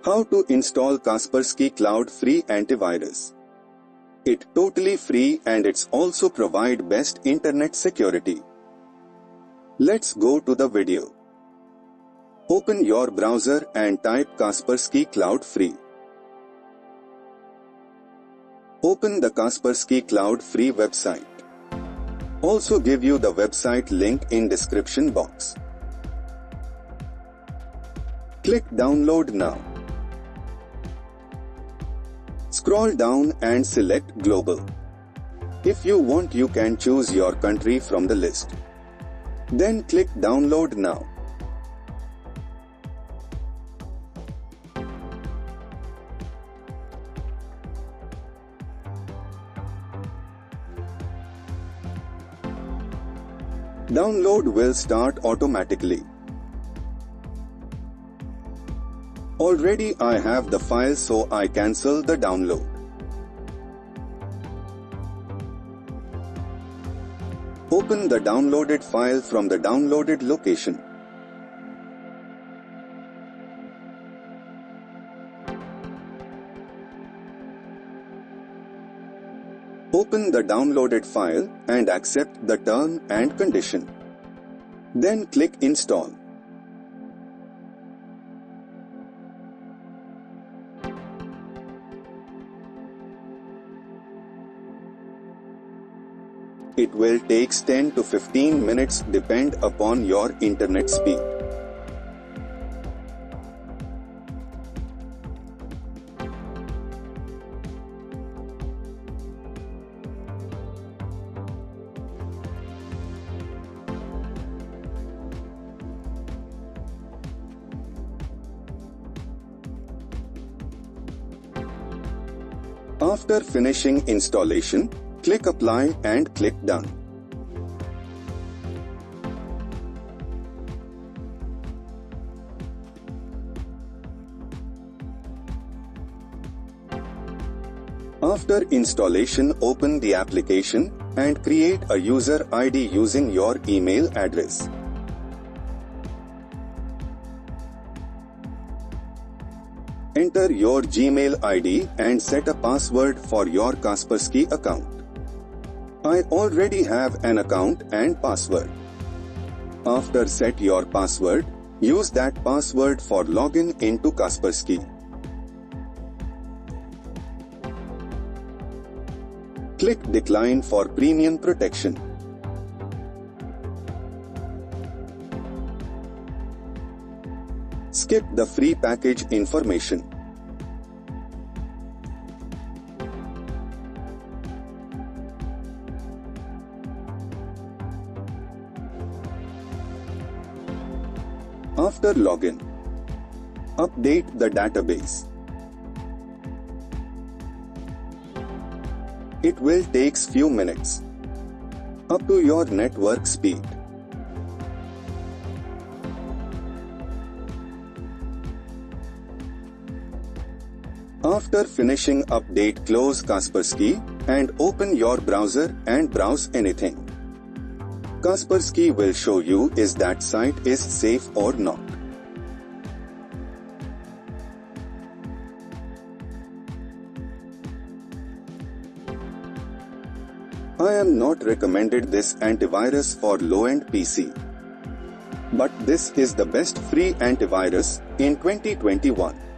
How to install Kaspersky Cloud Free Antivirus. It's totally free and it's also provide best internet security. Let's go to the video. Open your browser and type Kaspersky Cloud Free. Open the Kaspersky Cloud Free website. Also give you the website link in description box. Click download now. Scroll down and select global. If you want, you can choose your country from the list. Then click download now. Download will start automatically. Already I have the file, so I cancel the download. Open the downloaded file from the downloaded location. Open the downloaded file and accept the term and condition. Then click install. It will take 10 to 15 minutes depend upon your internet speed. After finishing installation, click Apply and click Done. After installation, open the application and create a user ID using your email address. Enter your Gmail ID and set a password for your Kaspersky account. I already have an account and password. After set your password, use that password for login into Kaspersky. Click Decline for premium protection. Skip the free package information. After login, update the database. It will take few minutes. Up to your network speed. After finishing update, close Kaspersky and open your browser and browse anything. Kaspersky will show you is that site is safe or not. I am not recommended this antivirus for low-end PC. But this is the best free antivirus in 2021.